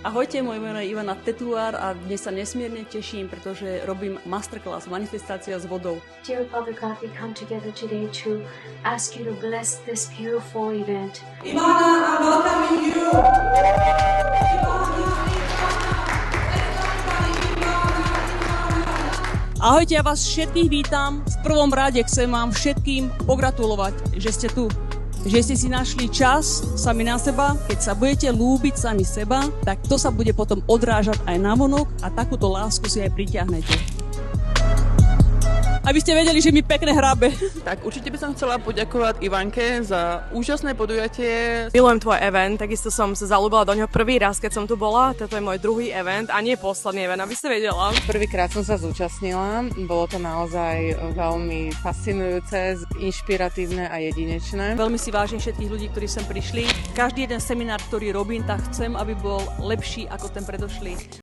Ahojte, moje meno je Ivana Tetuár a dnes sa nesmierne teším, pretože robím masterclass Manifestácia s vodou. Dear Father God, we come together today to ask you to bless this beautiful event. Ivana, I'm welcoming you. Ahojte, ja vás všetkých vítam. V prvom rade chcem vám všetkým pogratulovať, že ste tu. Že ste si našli čas sami na seba. Keď sa budete ľúbiť sami seba, tak to sa bude potom odrážať aj navonok a takúto lásku si aj pritiahnete. Aby ste vedeli, že mi pekne hrabe. Tak určite by som chcela poďakovať Ivanke za úžasné podujatie. Milujem tvoj event, takisto som sa zaľúbila do ňoho prvý raz, keď som tu bola. Toto je môj druhý event a nie posledný event, aby ste vedela. Prvýkrát som sa zúčastnila, bolo to naozaj veľmi fascinujúce, inšpiratívne a jedinečné. Veľmi si vážim všetkých ľudí, ktorí sem prišli. Každý jeden seminár, ktorý robím, tak chcem, aby bol lepší ako ten predošlý.